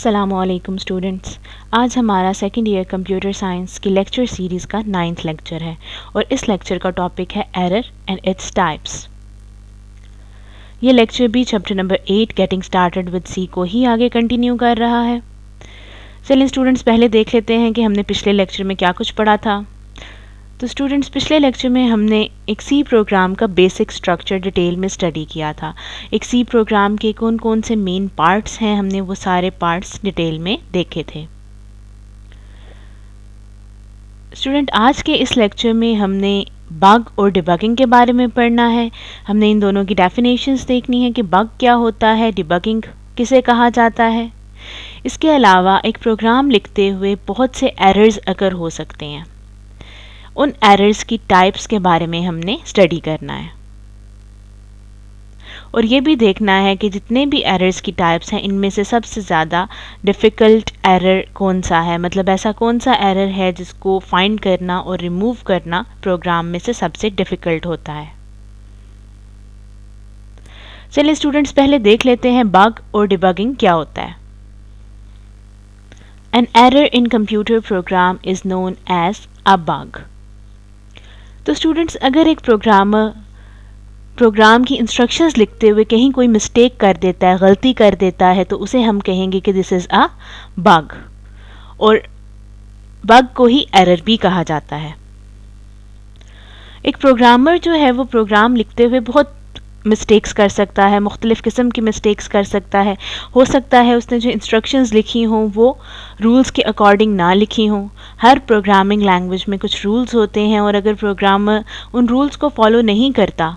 अस्सलामुअलैकुम स्टूडेंट्स। आज हमारा सेकेंड ईयर कंप्यूटर साइंस की लेक्चर सीरीज़ का 9th लेक्चर है और इस लेक्चर का टॉपिक है एरर एंड इट्स टाइप्स। ये लेक्चर भी chapter number 8 getting started with C को ही आगे कंटिन्यू कर रहा है। चलिए स्टूडेंट्स, पहले देख लेते हैं कि हमने पिछले लेक्चर में क्या कुछ पढ़ा था। तो स्टूडेंट्स, पिछले लेक्चर में हमने एक सी प्रोग्राम का बेसिक स्ट्रक्चर डिटेल में स्टडी किया था। एक सी प्रोग्राम के कौन कौन से मेन पार्ट्स हैं, हमने वो सारे पार्ट्स डिटेल में देखे थे। स्टूडेंट, आज के इस लेक्चर में हमने बग और डिबगिंग के बारे में पढ़ना है। हमने इन दोनों की डेफिनेशंस देखनी है कि बग क्या होता है, डिबगिंग किसे कहा जाता है। इसके अलावा एक प्रोग्राम लिखते हुए बहुत से एरर्स अगर हो सकते हैं, उन एरर्स की टाइप्स के बारे में हमने स्टडी करना है और ये भी देखना है कि जितने भी एरर्स की टाइप्स हैं इनमें से सबसे ज़्यादा डिफ़िकल्ट एरर कौन सा है, मतलब ऐसा कौन सा एरर है जिसको फाइंड करना और रिमूव करना प्रोग्राम में से सबसे डिफ़िकल्ट होता है। चलिए स्टूडेंट्स, पहले देख लेते हैं बग और डिबगिंग क्या होता है। An error in computer program is known as a bug. तो स्टूडेंट्स, अगर एक प्रोग्रामर प्रोग्राम की इंस्ट्रक्शंस लिखते हुए कहीं कोई मिस्टेक कर देता है, गलती कर देता है, तो उसे हम कहेंगे कि दिस इज़ अ बग, और बग को ही एरर भी कहा जाता है। एक प्रोग्रामर जो है वो प्रोग्राम लिखते हुए बहुत मिस्टेक्स कर सकता है, मुख्तलिफ़ किस्म की मिस्टेक्स कर सकता है। हो सकता है उसने जो इंस्ट्रक्शंस लिखी हों वो रूल्स के अकॉर्डिंग ना लिखी हों। हर प्रोग्रामिंग लैंग्वेज में कुछ रूल्स होते हैं और अगर प्रोग्रामर उन रूल्स को फॉलो नहीं करता,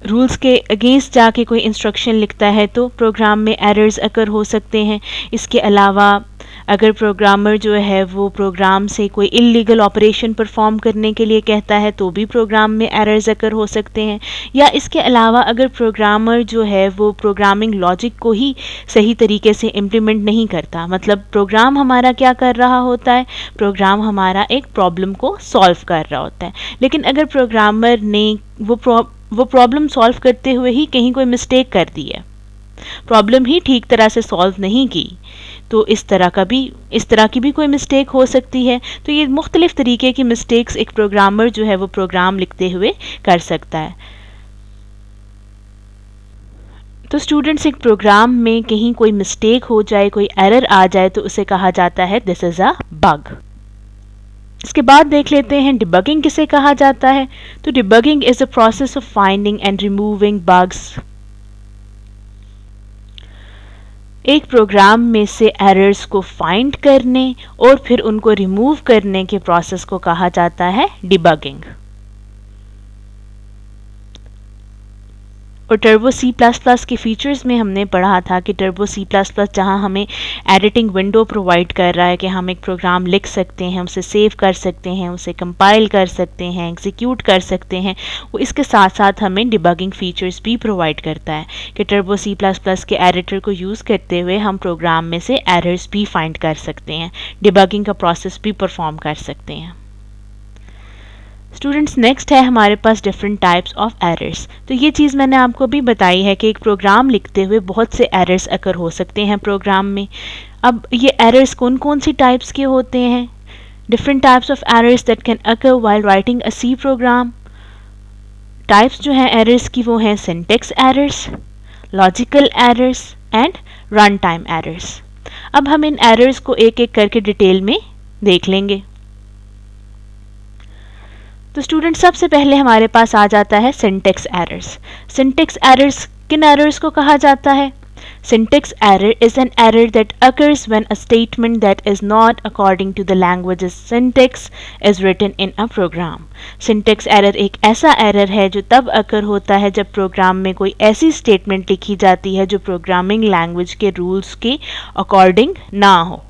रूल्स के अगेंस्ट जाके कोई इंस्ट्रक्शन लिखता है, तो प्रोग्राम में एरर्स अकर हो सकते हैं। इसके अलावा अगर प्रोग्रामर जो है वो प्रोग्राम से कोई इल्लीगल ऑपरेशन परफॉर्म करने के लिए कहता है तो भी प्रोग्राम में एरर्स अकर हो सकते हैं। या इसके अलावा अगर प्रोग्रामर जो है वो प्रोग्रामिंग लॉजिक को ही सही तरीके से इम्प्लीमेंट नहीं करता, मतलब प्रोग्राम हमारा क्या कर रहा होता है, प्रोग्राम हमारा एक प्रॉब्लम को सॉल्व कर रहा होता है, लेकिन अगर प्रोग्रामर ने वो प्रॉब्लम सॉल्व करते हुए ही कहीं कोई मिस्टेक कर दी है, प्रॉब्लम ही ठीक तरह से सॉल्व नहीं की, तो इस तरह की भी कोई मिस्टेक हो सकती है। तो ये मुख्तलिफ तरीके की मिस्टेक्स एक प्रोग्रामर जो है वो प्रोग्राम लिखते हुए कर सकता है। तो स्टूडेंट्स, एक प्रोग्राम में कहीं कोई मिस्टेक हो जाए, कोई एरर आ जाए, तो उसे कहा जाता है दिस इज़ अ बग। इसके बाद देख लेते हैं डिबगिंग किसे कहा जाता है। तो debugging is a process of finding and removing bugs. एक प्रोग्राम में से एरर्स को फाइंड करने और फिर उनको रिमूव करने के प्रोसेस को कहा जाता है डिबगिंग। और टर्बो सी प्लस प्लस के फीचर्स में हमने पढ़ा था कि टर्बो सी प्लस प्लस जहाँ हमें एडिटिंग विंडो प्रोवाइड कर रहा है कि हम एक प्रोग्राम लिख सकते हैं, उसे सेव कर सकते हैं, उसे कंपाइल कर सकते हैं, एग्जीक्यूट कर सकते हैं, वो इसके साथ साथ हमें डिबगिंग फीचर्स भी प्रोवाइड करता है कि टर्बो सी प्लस प्लस के एडिटर को यूज़ करते हुए हम प्रोग्राम में से एरर्स भी फाइंड कर सकते हैं, डिबगिंग का प्रोसेस भी परफॉर्म कर सकते हैं। स्टूडेंट्स, नेक्स्ट है हमारे पास डिफरेंट टाइप्स ऑफ एरर्स। तो ये चीज़ मैंने आपको भी बताई है कि एक प्रोग्राम लिखते हुए बहुत से एरर्स अकर हो सकते हैं प्रोग्राम में। अब ये एरर्स कौन कौन सी टाइप्स के होते हैं? Different types of errors that can occur while writing a C program. Types जो हैं एरर्स की वो हैं syntax errors, logical errors and run time errors. अब हम इन एरर्स को एक एक करके डिटेल में देख लेंगे। तो स्टूडेंट, सबसे पहले हमारे पास आ जाता है सिंटेक्स एरर्स। सिंटेक्स एरर्स किन एरर्स को कहा जाता है? Syntax error is an error that occurs when a statement that is not according to the language's syntax is written in a program. Syntax error एक ऐसा एरर है जो तब अकर होता है जब प्रोग्राम में कोई ऐसी स्टेटमेंट लिखी जाती है जो प्रोग्रामिंग लैंग्वेज के रूल्स के अकॉर्डिंग ना हो।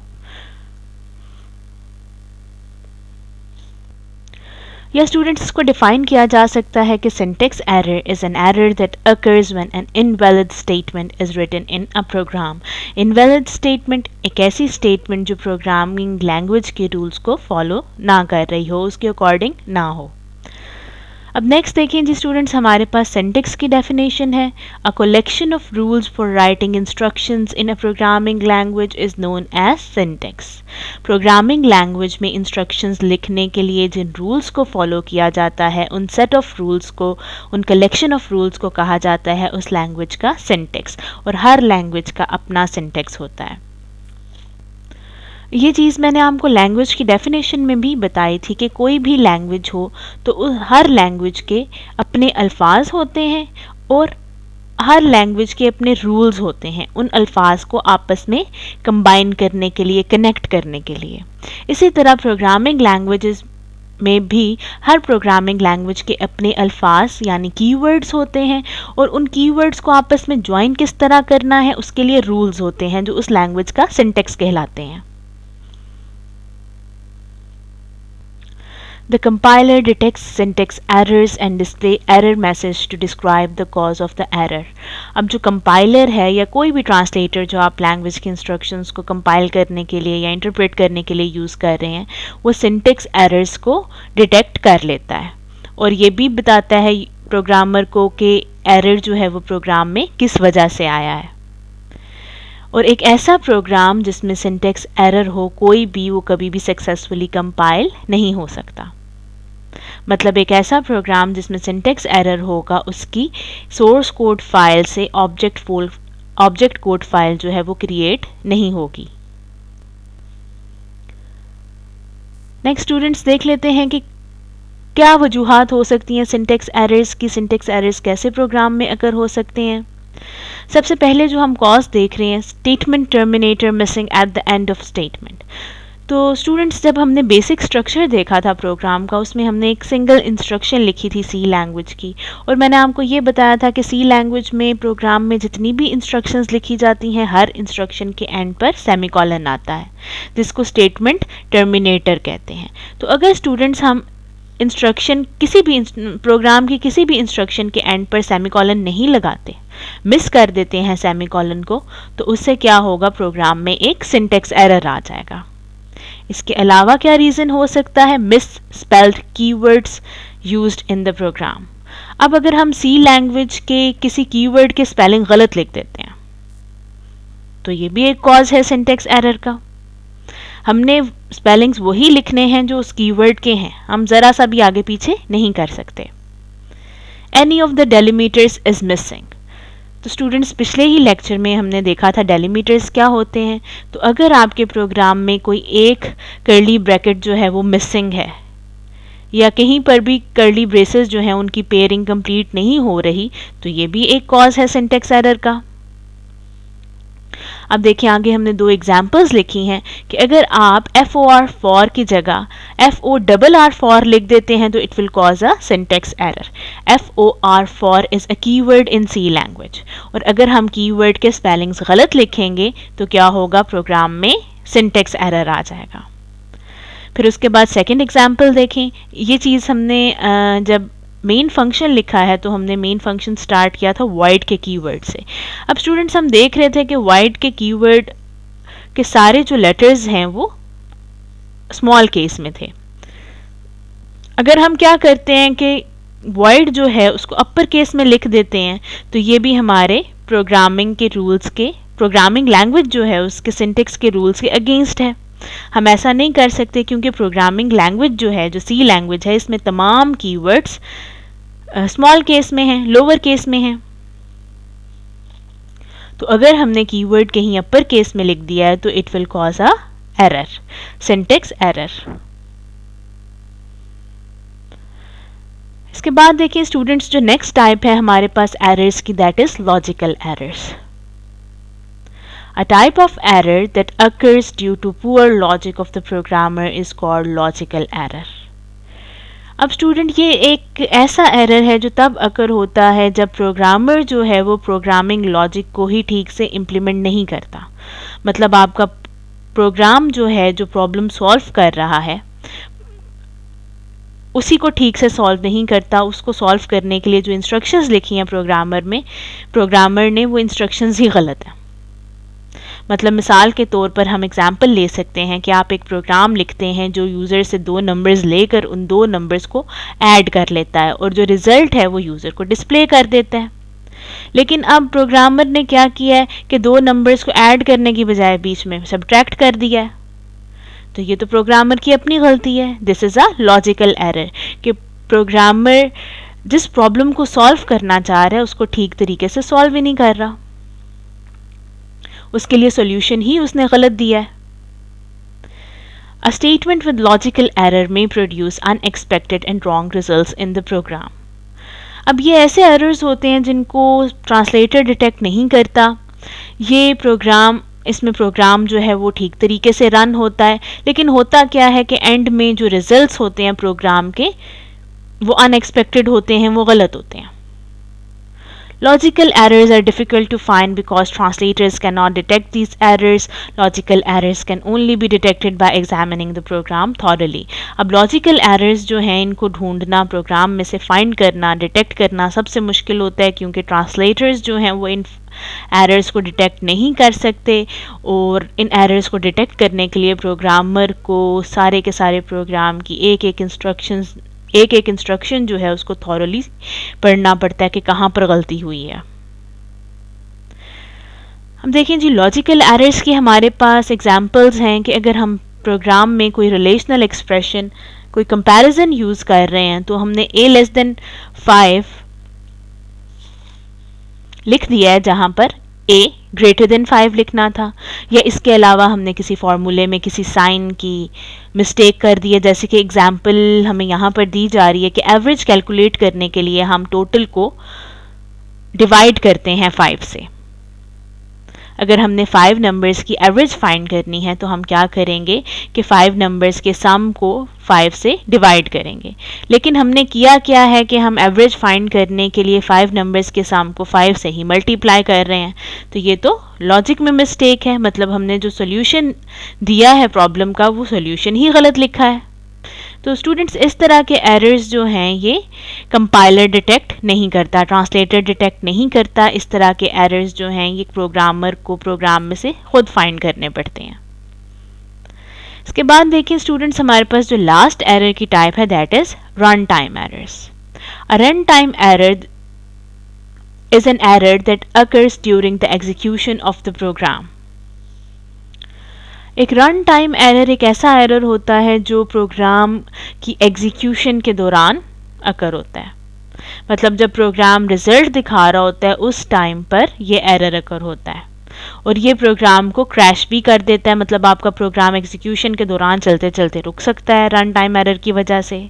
या स्टूडेंट्स, इसको डिफाइन किया जा सकता है कि syntax error is an error that occurs when an invalid statement is written in a program. Invalid statement एक ऐसी स्टेटमेंट जो प्रोग्रामिंग लैंग्वेज के रूल्स को फॉलो ना कर रही हो, उसके अकॉर्डिंग ना हो। अब नेक्स्ट देखें जी स्टूडेंट्स, हमारे पास सिंटैक्स की डेफिनेशन है। A collection of rules for writing instructions in a programming language is known as syntax. Programming language में इंस्ट्रक्शंस लिखने के लिए जिन रूल्स को फॉलो किया जाता है, उन सेट ऑफ रूल्स को, उन कलेक्शन ऑफ रूल्स को कहा जाता है उस लैंग्वेज का सिंटैक्स। और हर लैंग्वेज का अपना सिंटैक्स होता है। ये चीज़ मैंने आपको लैंग्वेज की डेफिनेशन में भी बताई थी कि कोई भी लैंग्वेज हो तो हर लैंग्वेज के अपने अल्फाज होते हैं और हर लैंग्वेज के अपने रूल्स होते हैं उन अल्फाज को आपस में कंबाइन करने के लिए, कनेक्ट करने के लिए। इसी तरह प्रोग्रामिंग लैंग्वेजेस में भी हर प्रोग्रामिंग लैंग्वेज के अपने अल्फाज यानी कीवर्ड्स होते हैं और उन कीवर्ड्स को आपस में ज्वाइन किस तरह करना है उसके लिए रूल्स होते हैं जो उस लैंग्वेज का सिंटैक्स कहलाते हैं। The compiler detects syntax errors and display error message to describe the cause of the error। अब जो कंपाइलर है या कोई भी ट्रांसलेटर जो आप लैंग्वेज के इंस्ट्रक्शंस को कंपाइल करने के लिए या इंटरप्रेट करने के लिए यूज़ कर रहे हैं, वो सिंटैक्स एरर्स को डिटेक्ट कर लेता है और ये भी बताता है प्रोग्रामर को कि एरर जो है वो प्रोग्राम में किस वजह से आया है। और एक ऐसा प्रोग्राम जिसमें सिंटैक्स एरर हो कोई भी, वो कभी भी सक्सेसफुली कंपाइल नहीं हो सकता। मतलब एक ऐसा प्रोग्राम जिसमें सिंटैक्स एरर होगा उसकी सोर्स कोड फाइल से ऑब्जेक्ट कोड फाइल जो है वो क्रिएट नहीं होगी। नेक्स्ट स्टूडेंट्स देख लेते हैं कि क्या वजूहात हो सकती हैं सिंटैक्स एरर्स की, सिंटैक्स एरर्स कैसे प्रोग्राम में अकर हो सकते हैं। सबसे पहले जो हम कॉज देख रहे हैं, statement terminator missing at the end of statement. तो स्टूडेंट्स जब हमने बेसिक स्ट्रक्चर देखा था प्रोग्राम का, उसमें हमने एक सिंगल इंस्ट्रक्शन लिखी थी सी लैंग्वेज की और मैंने आपको ये बताया था कि सी लैंग्वेज में प्रोग्राम में जितनी भी इंस्ट्रक्शंस लिखी जाती हैं हर इंस्ट्रक्शन के एंड पर सेमीकोलन आता है जिसको स्टेटमेंट टर्मिनेटर कहते हैं। तो अगर स्टूडेंट्स हम इंस्ट्रक्शन किसी भी प्रोग्राम की किसी भी इंस्ट्रक्शन के एंड पर सेमीकोलन नहीं लगाते, मिस कर देते हैं सेमीकोलन को, तो उससे क्या होगा, प्रोग्राम में एक सिंटैक्स एरर आ जाएगा। इसके अलावा क्या रीज़न हो सकता है, misspelled keywords used in the program. अब अगर हम सी लैंग्वेज के किसी कीवर्ड के स्पेलिंग गलत लिख देते हैं तो ये भी एक कॉज है सिंटैक्स एरर का। हमने स्पेलिंग्स वही लिखने हैं जो उस कीवर्ड के हैं, हम ज़रा सा भी आगे पीछे नहीं कर सकते। Any of the delimiters is missing. तो स्टूडेंट्स पिछले ही लेक्चर में हमने देखा था डेलिमीटर्स क्या होते हैं। तो अगर आपके प्रोग्राम में कोई एक कर्ली ब्रैकेट जो है वो मिसिंग है या कहीं पर भी कर्ली ब्रेसेस जो हैं उनकी पेयरिंग कंप्लीट नहीं हो रही, तो ये भी एक कॉज है सिंटैक्स एरर का। अब देखिए आगे हमने दो एग्जाम्पल्स लिखी हैं कि अगर आप FOR फॉर की जगह FORR फॉर लिख देते हैं तो it will cause a syntax error. FOR for is a keyword in C language और अगर हम कीवर्ड के स्पेलिंग्स गलत लिखेंगे तो क्या होगा, प्रोग्राम में सिंटैक्स एरर आ जाएगा। फिर उसके बाद सेकंड एग्जाम्पल देखें। ये चीज़ हमने जब मेन फंक्शन लिखा है तो हमने मेन फंक्शन स्टार्ट किया था void के कीवर्ड से। अब स्टूडेंट्स हम देख रहे थे कि void के कीवर्ड के सारे जो लेटर्स हैं वो स्मॉल केस में थे। अगर हम क्या करते हैं कि void जो है उसको अपर केस में लिख देते हैं तो ये भी हमारे प्रोग्रामिंग के रूल्स के, प्रोग्रामिंग लैंग्वेज जो है उसके सिंटैक्स के रूल्स के अगेंस्ट है। हम ऐसा नहीं कर सकते क्योंकि प्रोग्रामिंग लैंग्वेज जो है, जो सी लैंग्वेज है, इसमें तमाम कीवर्ड्स स्मॉल केस में हैं, लोअर केस में हैं। तो अगर हमने कीवर्ड कहीं अपर केस में लिख दिया है तो it will cause a error, syntax error. इसके बाद देखिए स्टूडेंट्स जो नेक्स्ट टाइप है हमारे पास एरर्स की, that is logical errors. A type of error that occurs due to poor logic of the programmer is called logical error। अब student ये एक ऐसा एरर है जो तब अकर होता है जब प्रोग्रामर जो है वो प्रोग्रामिंग लॉजिक को ही ठीक से इम्प्लीमेंट नहीं करता। मतलब आपका प्रोग्राम जो है, जो प्रॉब्लम सॉल्व कर रहा है, उसी को ठीक से सॉल्व नहीं करता। उसको सॉल्व करने के लिए जो इंस्ट्रक्शंस लिखी हैं प्रोग्रामर ने वो इंस्ट्रक्शंस ही गलत हैं। मतलब मिसाल के तौर पर हम एग्जाम्पल ले सकते हैं कि आप एक प्रोग्राम लिखते हैं जो यूज़र से दो नंबर्स लेकर उन दो नंबर्स को ऐड कर लेता है और जो रिज़ल्ट है वो यूज़र को डिस्प्ले कर देता है। लेकिन अब प्रोग्रामर ने क्या किया है कि दो नंबर्स को ऐड करने की बजाय बीच में सब्ट्रैक्ट कर दिया है। तो ये तो प्रोग्रामर की अपनी गलती है। This is a logical error कि प्रोग्रामर जिस प्रॉब्लम को सॉल्व करना चाह रहा है उसको ठीक तरीके से सॉल्व ही नहीं कर रहा, उसके लिए सॉल्यूशन ही उसने गलत दिया है। A statement with logical error may produce unexpected and wrong results in the program. अब ये ऐसे एरर्स होते हैं जिनको ट्रांसलेटर डिटेक्ट नहीं करता। ये प्रोग्राम इसमें प्रोग्राम जो है वो ठीक तरीके से रन होता है, लेकिन होता क्या है कि एंड में जो रिजल्ट्स होते हैं प्रोग्राम के वो अनएक्सपेक्टेड होते हैं, वो गलत होते हैं। Logical errors are difficult to find because translators cannot detect these errors. Logical errors can only be detected by examining the program thoroughly. अब logical errors जो हैं इनको ढूंढना, प्रोग्राम में से फाइंड करना, डिटेक्ट करना सबसे मुश्किल होता है, क्योंकि ट्रांसलेटर्स जो हैं वो इन एरर्स को डिटेक्ट नहीं कर सकते और इन एरर्स को डिटेक्ट करने के लिए प्रोग्रामर को सारे के सारे प्रोग्राम की एक एक इंस्ट्रक्शन जो है उसको थॉरली पढ़ना पड़ता है कि कहाँ पर गलती हुई है। हम देखें जी, लॉजिकल एरर्स की हमारे पास एग्जांपल्स हैं कि अगर हम प्रोग्राम में कोई रिलेशनल एक्सप्रेशन, कोई कंपैरिजन यूज़ कर रहे हैं तो हमने a <5 लिख दिया है जहाँ पर a <5 लिखना था, या इसके अलावा हमने किसी फार्मूले में किसी साइन की मिस्टेक कर दी है। जैसे कि एग्जांपल हमें यहाँ पर दी जा रही है कि एवरेज कैलकुलेट करने के लिए हम टोटल को डिवाइड करते हैं 5 से। अगर हमने 5 नंबर्स की एवरेज फाइंड करनी है तो हम क्या करेंगे कि 5 नंबर्स के सम को 5 से डिवाइड करेंगे, लेकिन हमने किया क्या है कि हम एवरेज फाइंड करने के लिए 5 नंबर्स के सम को 5 से ही मल्टीप्लाई कर रहे हैं। तो ये तो लॉजिक में मिस्टेक है, मतलब हमने जो सोल्यूशन दिया है प्रॉब्लम का वो सोल्यूशन ही गलत लिखा है। तो स्टूडेंट्स, इस तरह के एरर्स जो हैं ये कंपाइलर डिटेक्ट नहीं करता, ट्रांसलेटर डिटेक्ट नहीं करता। इस तरह के एरर्स जो हैं ये प्रोग्रामर को प्रोग्राम में से खुद फाइंड करने पड़ते हैं। इसके बाद देखिए स्टूडेंट्स, हमारे पास जो लास्ट एरर की टाइप है that is run time errors. A run time error is an error that occurs during the execution of the program. एक रन टाइम एरर एक ऐसा एरर होता है जो प्रोग्राम की एग्जीक्यूशन के दौरान अकर होता है, मतलब जब प्रोग्राम रिजल्ट दिखा रहा होता है उस टाइम पर ये एरर अकर होता है और ये प्रोग्राम को क्रैश भी कर देता है, मतलब आपका प्रोग्राम एग्जीक्यूशन के दौरान चलते चलते रुक सकता है रन टाइम एरर की वजह से।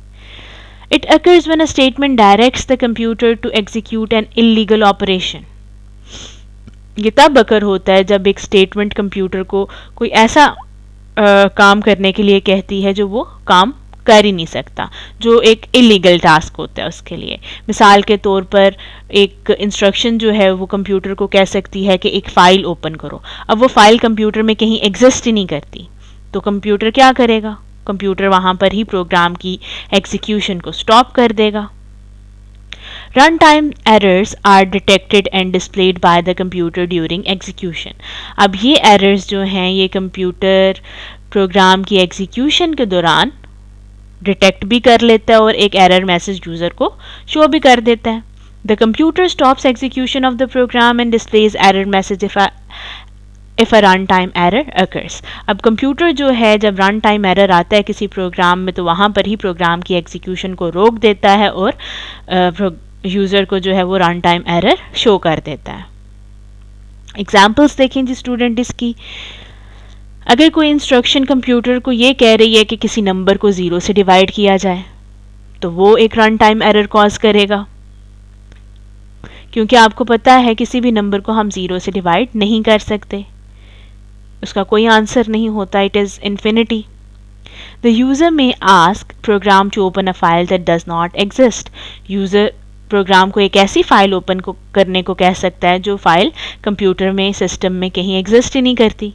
It occurs when a statement directs the computer to execute an illegal operation. ये तब अकर होता है जब एक स्टेटमेंट कंप्यूटर को कोई ऐसा काम करने के लिए कहती है जो वो काम कर ही नहीं सकता, जो एक इलीगल टास्क होता है उसके लिए। मिसाल के तौर पर एक इंस्ट्रक्शन जो है वो कंप्यूटर को कह सकती है कि एक फ़ाइल ओपन करो। अब वो फाइल कंप्यूटर में कहीं एग्जिस्ट ही नहीं करती, तो कंप्यूटर क्या करेगा? कंप्यूटर वहाँ पर ही प्रोग्राम की एग्जीक्यूशन को स्टॉप कर देगा। Run time errors are detected and displayed by the computer during execution. अब ये एरर्स जो हैं ये कंप्यूटर प्रोग्राम की एग्जीक्यूशन के दौरान डिटेक्ट भी कर लेता है और एक एरर मैसेज यूज़र को शो भी कर देता है। The computer stops execution of the program and displays error message if a run time error occurs. अब कंप्यूटर जो है जब रन टाइम एरर आता है किसी प्रोग्राम में तो वहाँ पर ही प्रोग्राम की एग्जीक्यूशन को रोक देता है और यूज़र को जो है वो रन टाइम एरर शो कर देता है। एग्जाम्पल्स देखें जी स्टूडेंट इसकी। अगर कोई इंस्ट्रक्शन कंप्यूटर को ये कह रही है कि किसी नंबर को 0 से डिवाइड किया जाए तो वो एक रन टाइम एरर कॉज करेगा, क्योंकि आपको पता है किसी भी नंबर को हम 0 से डिवाइड नहीं कर सकते, उसका कोई आंसर नहीं होता, it is infinity. The user may ask program to open a file that does not exist. User program को एक ऐसी फाइल ओपन करने को कह सकता है जो फाइल कंप्यूटर में सिस्टम में कहीं एग्जिस्ट ही नहीं करती।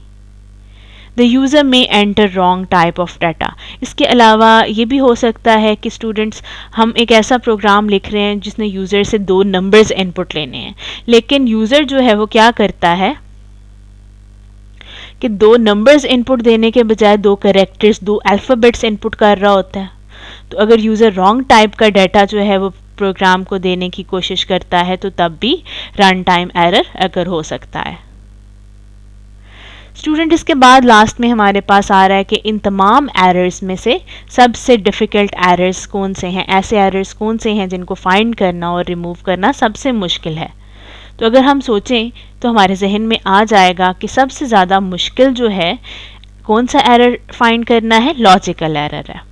द यूज़र में enter wrong type of data. इसके अलावा ये भी हो सकता है कि स्टूडेंट्स हम एक ऐसा प्रोग्राम लिख रहे हैं जिसने यूज़र से 2 नंबर्स इनपुट लेने हैं, लेकिन यूज़र जो है वो क्या करता है कि 2 नंबर्स इनपुट देने के बजाय 2 कैरेक्टर्स, 2 अल्फ़ाबेट्स इनपुट कर रहा होता है। तो अगर यूज़र रॉन्ग टाइप का डाटा जो है वो प्रोग्राम को देने की कोशिश करता है तो तब भी रन टाइम एरर अगर हो सकता है। स्टूडेंट, इसके बाद लास्ट में हमारे पास आ रहा है कि इन तमाम एरर्स में से सबसे डिफ़िकल्ट एरर्स कौन से हैं, ऐसे एरर्स कौन से हैं जिनको फाइंड करना और रिमूव करना सबसे मुश्किल है। तो अगर हम सोचें तो हमारे जहन में आ जाएगा कि सबसे ज़्यादा मुश्किल जो है कौन सा एरर फाइंड करना है, लॉजिकल एरर है।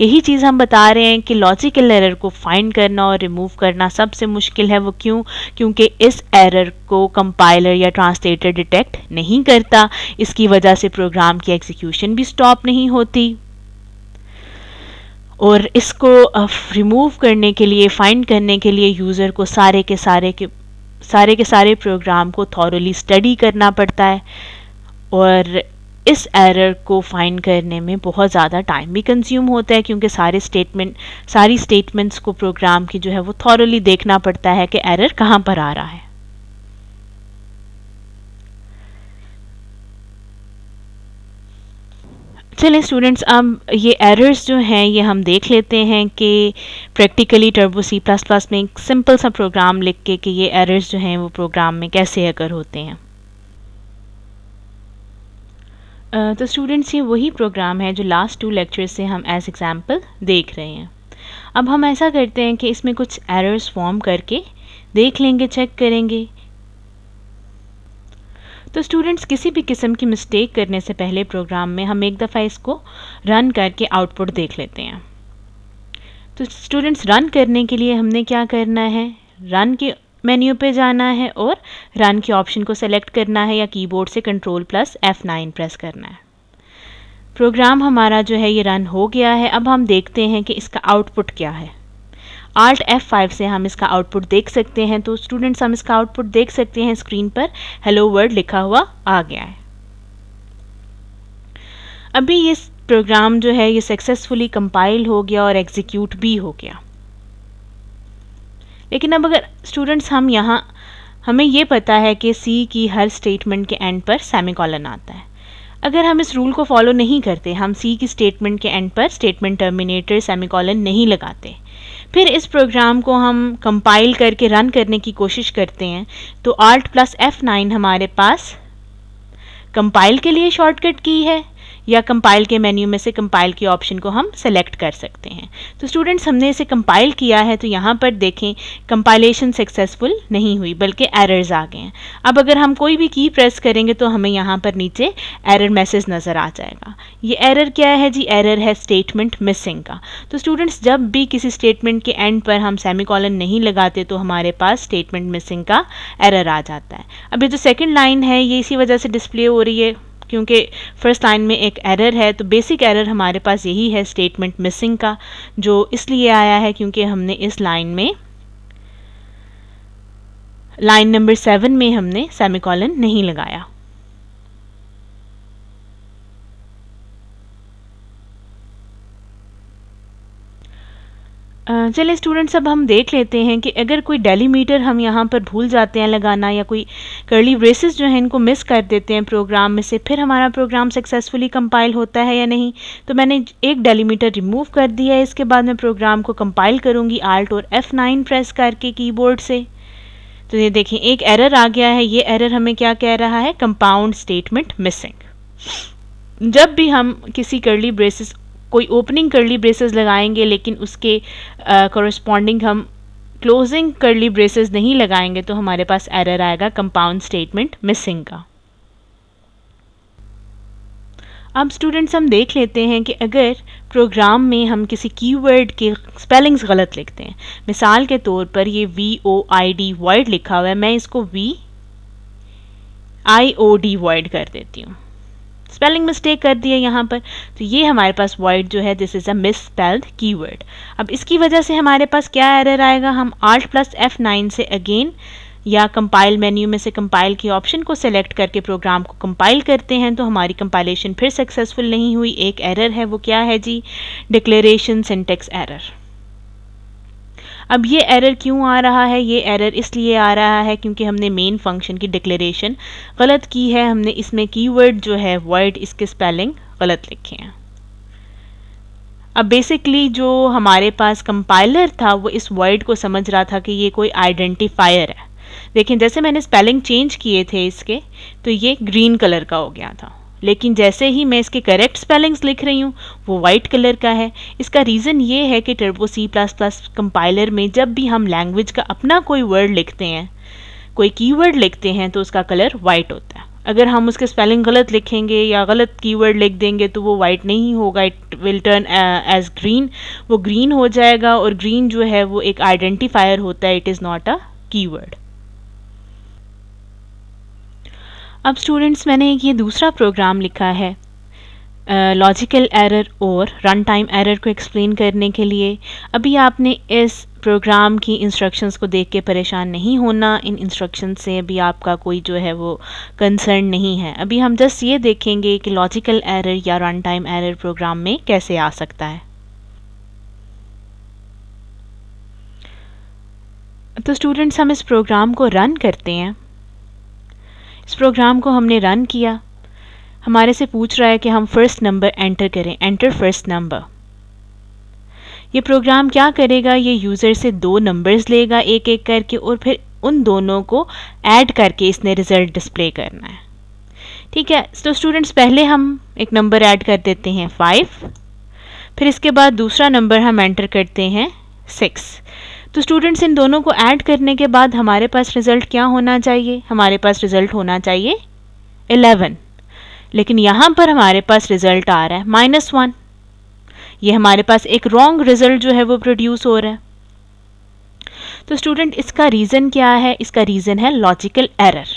यही चीज़ हम बता रहे हैं कि लॉजिकल एरर को फाइंड करना और रिमूव करना सबसे मुश्किल है। वो क्यों? क्योंकि इस एरर को कंपाइलर या ट्रांसलेटर डिटेक्ट नहीं करता, इसकी वजह से प्रोग्राम की एग्जीक्यूशन भी स्टॉप नहीं होती। और इसको रिमूव करने के लिए, फाइंड करने के लिए यूज़र को सारे के सारे प्रोग्राम को थॉरोली स्टडी करना पड़ता है और इस एरर को फाइंड करने में बहुत ज़्यादा टाइम भी कंज्यूम होता है, क्योंकि सारी स्टेटमेंट्स को प्रोग्राम की जो है वो थॉरोली देखना पड़ता है कि एरर कहाँ पर आ रहा है। चलिए स्टूडेंट्स, अब ये एरर्स जो हैं ये हम देख लेते हैं कि प्रैक्टिकली टर्बो C++ में एक सिंपल सा प्रोग्राम लिख के कि ये एरर्स जो हैं वो प्रोग्राम में कैसे अकर होते हैं। तो स्टूडेंट्स, ये वही प्रोग्राम है जो लास्ट 2 लेक्चर्स से हम एज एग्जांपल देख रहे हैं। अब हम ऐसा करते हैं कि इसमें कुछ एरर्स फॉर्म करके देख लेंगे, चेक करेंगे। तो स्टूडेंट्स, किसी भी किस्म की मिस्टेक करने से पहले प्रोग्राम में हम एक दफ़ा इसको रन करके आउटपुट देख लेते हैं। तो स्टूडेंट्स, रन करने के लिए हमने क्या करना है, रन के मेन्यू पे जाना है और रन के ऑप्शन को सेलेक्ट करना है या कीबोर्ड से Ctrl+F9 प्रेस करना है। प्रोग्राम हमारा जो है ये रन हो गया है। अब हम देखते हैं कि इसका आउटपुट क्या है। Alt F5 से हम इसका आउटपुट देख सकते हैं। तो स्टूडेंट्स, हम इसका आउटपुट देख सकते हैं, स्क्रीन पर हेलो वर्ल्ड लिखा हुआ आ गया है। अभी ये प्रोग्राम जो है ये सक्सेसफुली कंपाइल हो गया और एग्जीक्यूट भी हो गया। लेकिन अब अगर स्टूडेंट्स हमें ये पता है कि सी की हर स्टेटमेंट के एंड पर सेमीकोलन आता है। अगर हम इस रूल को फॉलो नहीं करते, हम सी की स्टेटमेंट के एंड पर स्टेटमेंट टर्मिनेटर सेमीकोलन नहीं लगाते, फिर इस प्रोग्राम को हम कंपाइल करके रन करने की कोशिश करते हैं, तो Alt+F9 हमारे पास कंपाइल के लिए शॉर्टकट की है या कंपाइल के मेन्यू में से कंपाइल के ऑप्शन को हम सेलेक्ट कर सकते हैं। तो स्टूडेंट्स, हमने इसे कंपाइल किया है तो यहाँ पर देखें कंपाइलेशन सक्सेसफुल नहीं हुई बल्कि एरर्स आ गए हैं। अब अगर हम कोई भी की प्रेस करेंगे तो हमें यहाँ पर नीचे एरर मैसेज नज़र आ जाएगा। ये एरर क्या है जी? एरर है स्टेटमेंट मिसिंग का। तो स्टूडेंट्स, जब भी किसी स्टेटमेंट के एंड पर हम सेमीकोलन नहीं लगाते तो हमारे पास स्टेटमेंट मिसिंग का एरर आ जाता है। अब ये जो सेकेंड लाइन है ये इसी वजह से डिस्प्ले हो रही है क्योंकि फर्स्ट लाइन में एक एरर है। तो बेसिक एरर हमारे पास यही है स्टेटमेंट मिसिंग का, जो इसलिए आया है क्योंकि हमने इस लाइन नंबर 7 में हमने सेमीकोलन नहीं लगाया। चलिए स्टूडेंट्स, अब हम देख लेते हैं कि अगर कोई डेलीमीटर हम यहाँ पर भूल जाते हैं लगाना या कोई कर्ली ब्रेसेस जो हैं इनको मिस कर देते हैं प्रोग्राम में से, फिर हमारा प्रोग्राम सक्सेसफुली कंपाइल होता है या नहीं। तो मैंने एक डेलीमीटर रिमूव कर दिया है। इसके बाद मैं प्रोग्राम को कंपाइल करूँगी Alt और F9 प्रेस करके कीबोर्ड से। तो ये देखें एक एरर आ गया है। ये एरर हमें क्या कह रहा है? Compound statement missing. जब भी हम किसी कर्ली ब्रेसेस, कोई ओपनिंग कर्ली ब्रेसेस लगाएंगे लेकिन उसके कॉरस्पॉन्डिंग हम क्लोजिंग कर्ली ब्रेसेस नहीं लगाएंगे तो हमारे पास एरर आएगा कंपाउंड स्टेटमेंट मिसिंग का। अब स्टूडेंट्स, हम देख लेते हैं कि अगर प्रोग्राम में हम किसी कीवर्ड के स्पेलिंग्स गलत लिखते हैं, मिसाल के तौर पर ये VOID वॉइड लिखा हुआ है, मैं इसको VIOD वॉइड कर देती हूँ, स्पेलिंग मिस्टेक कर दी है यहाँ पर। तो ये हमारे पास वॉइड जो है this is a miss spelled keyword. अब इसकी वजह से हमारे पास क्या एरर आएगा? हम Alt+F9 से अगेन या कंपाइल मेन्यू में से कंपाइल के ऑप्शन को सेलेक्ट करके प्रोग्राम को कंपाइल करते हैं तो हमारी कंपाइलेशन फिर सक्सेसफुल नहीं हुई। एक एरर है, वो क्या है जी? Declaration syntax error. अब ये एरर क्यों आ रहा है? ये एरर इसलिए आ रहा है क्योंकि हमने मेन फंक्शन की डिक्लेरेशन गलत की है। हमने इसमें कीवर्ड जो है void, इसके स्पेलिंग गलत लिखे हैं। अब बेसिकली जो हमारे पास कंपाइलर था वो इस void को समझ रहा था कि ये कोई आइडेंटिफायर है। लेकिन जैसे मैंने स्पेलिंग चेंज किए थे इसके, तो ये ग्रीन कलर का हो गया था। लेकिन जैसे ही मैं इसके करेक्ट स्पेलिंग्स लिख रही हूँ वो वाइट कलर का है। इसका रीज़न ये है कि टर्बो C++ कंपाइलर में जब भी हम लैंग्वेज का अपना कोई वर्ड लिखते हैं, कोई कीवर्ड लिखते हैं, तो उसका कलर वाइट होता है। अगर हम उसके स्पेलिंग गलत लिखेंगे या गलत कीवर्ड लिख देंगे तो वो वाइट नहीं होगा, it will turn as green. वो ग्रीन हो जाएगा, और ग्रीन जो है वो एक आइडेंटिफायर होता है, it is not a keyword. अब स्टूडेंट्स, मैंने एक ये दूसरा प्रोग्राम लिखा है लॉजिकल एरर और रन टाइम एरर को एक्सप्लेन करने के लिए। अभी आपने इस प्रोग्राम की इंस्ट्रक्शंस को देख के परेशान नहीं होना। इन इंस्ट्रक्शन से अभी आपका कोई जो है वो कंसर्न नहीं है। अभी हम जस्ट ये देखेंगे कि लॉजिकल एरर या रन टाइम एरर प्रोग्राम में कैसे आ सकता है। तो स्टूडेंट्स, हम इस प्रोग्राम को रन करते हैं। इस प्रोग्राम को हमने रन किया। हमारे से पूछ रहा है कि हम फर्स्ट नंबर एंटर करें, एंटर फर्स्ट नंबर। ये प्रोग्राम क्या करेगा? ये यूज़र से 2 नंबर्स लेगा एक एक करके, और फिर उन दोनों को ऐड करके इसने रिज़ल्ट डिस्प्ले करना है। ठीक है, तो स्टूडेंट्स, पहले हम एक नंबर ऐड कर देते हैं 5, फिर इसके बाद दूसरा नंबर हम एंटर करते हैं 6। तो स्टूडेंट्स, इन दोनों को ऐड करने के बाद हमारे पास रिज़ल्ट क्या होना चाहिए? हमारे पास रिज़ल्ट होना चाहिए 11। लेकिन यहाँ पर हमारे पास रिज़ल्ट आ रहा है -1। ये हमारे पास एक रॉन्ग रिज़ल्ट जो है वो प्रोड्यूस हो रहा है। तो स्टूडेंट, इसका रीज़न क्या है? इसका रीज़न है लॉजिकल एरर।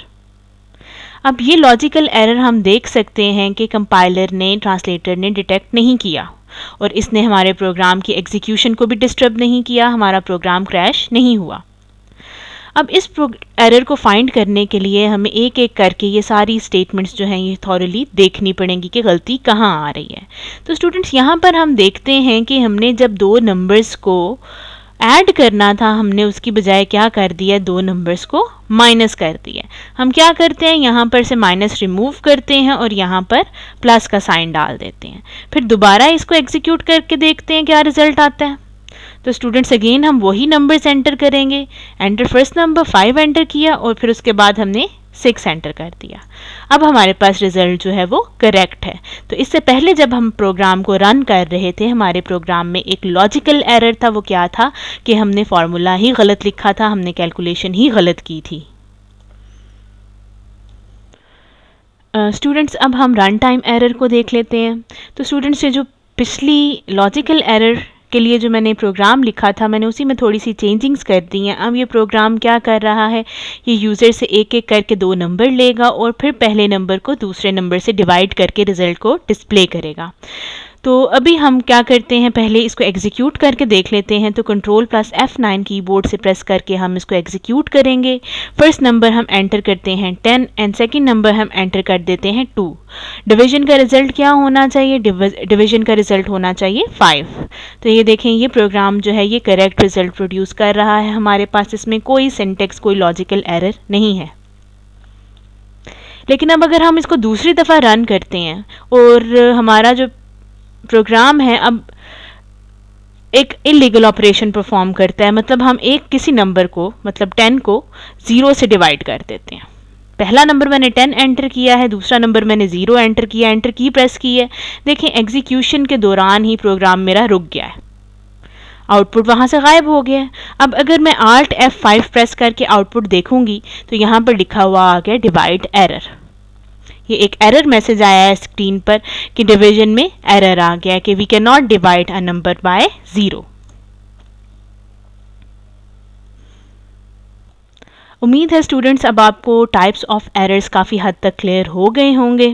अब ये लॉजिकल एरर हम देख सकते हैं कि कंपाइलर ने, ट्रांसलेटर ने डिटेक्ट नहीं किया, और इसने हमारे प्रोग्राम की एग्जीक्यूशन को भी डिस्टर्ब नहीं किया। हमारा प्रोग्राम क्रैश नहीं हुआ। अब इस एरर को फाइंड करने के लिए हमें एक एक करके ये सारी स्टेटमेंट्स जो हैं ये थॉरली देखनी पड़ेंगी कि गलती कहाँ आ रही है। तो स्टूडेंट्स, यहाँ पर हम देखते हैं कि हमने जब 2 नंबर्स को ऐड करना था, हमने उसकी बजाय क्या कर दिया? 2 नंबर्स को माइनस कर दिया। हम क्या करते हैं? यहाँ पर से माइनस रिमूव करते हैं और यहाँ पर प्लस का साइन डाल देते हैं। फिर दोबारा इसको एग्जीक्यूट करके देखते हैं क्या रिजल्ट आता है। तो स्टूडेंट्स, अगेन हम वही नंबर्स एंटर करेंगे। एंटर फर्स्ट नंबर 5 एंटर किया, और फिर उसके बाद हमने 6 एंटर कर दिया। अब हमारे पास रिजल्ट जो है वो करेक्ट है। तो इससे पहले जब हम प्रोग्राम को रन कर रहे थे, हमारे प्रोग्राम में एक लॉजिकल एरर था। वो क्या था कि हमने फार्मूला ही गलत लिखा था, हमने कैलकुलेशन ही गलत की थी। स्टूडेंट्स, अब हम रन टाइम एरर को देख लेते हैं। तो स्टूडेंट्स, ये जो पिछली लॉजिकल एरर के लिए जो मैंने प्रोग्राम लिखा था, मैंने उसी में थोड़ी सी चेंजिंग्स कर दी हैं। अब ये प्रोग्राम क्या कर रहा है? ये यूज़र से एक एक करके 2 नंबर लेगा, और फिर पहले नंबर को दूसरे नंबर से डिवाइड करके रिज़ल्ट को डिस्प्ले करेगा। तो अभी हम क्या करते हैं? पहले इसको एग्जीक्यूट करके देख लेते हैं। तो Ctrl+F9 कीबोर्ड से प्रेस करके हम इसको एग्जीक्यूट करेंगे। फर्स्ट नंबर हम एंटर करते हैं 10, एंड सेकंड नंबर हम एंटर कर देते हैं 2। डिवीजन का रिजल्ट क्या होना चाहिए? डिवीजन का रिजल्ट होना चाहिए 5। तो ये देखें, ये प्रोग्राम जो है ये करेक्ट रिजल्ट प्रोड्यूस कर रहा है। हमारे पास इसमें कोई सिंटेक्स, कोई लॉजिकल एरर नहीं है। लेकिन अब अगर हम इसको दूसरी दफ़ा रन करते हैं और हमारा जो प्रोग्राम है अब एक इलीगल ऑपरेशन परफॉर्म करता है, मतलब हम किसी नंबर को, मतलब 10 को 0 से डिवाइड कर देते हैं। पहला नंबर मैंने 10 एंटर किया है, दूसरा नंबर मैंने 0 एंटर किया, एंटर की प्रेस की है। देखें, एग्जीक्यूशन के दौरान ही प्रोग्राम मेरा रुक गया है, आउटपुट वहाँ से गायब हो गया है। अब अगर मैं Alt F5 प्रेस करके आउटपुट देखूंगी तो यहाँ पर लिखा हुआ आ गया डिवाइड एरर। ये एक एरर मैसेज आया है स्क्रीन पर कि डिवीजन में एरर आ गया कि we can not divide a number by 0। उम्मीद है स्टूडेंट्स अब आपको टाइप्स ऑफ एरर्स काफ़ी हद तक क्लियर हो गए होंगे।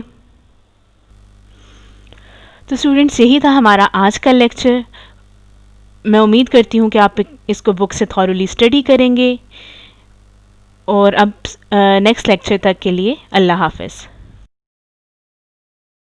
तो स्टूडेंट्स, यही था हमारा आज का लेक्चर। मैं उम्मीद करती हूँ कि आप इसको बुक से थॉरली स्टडी करेंगे। और अब नेक्स्ट लेक्चर तक के लिए अल्लाह हाफ़िज़।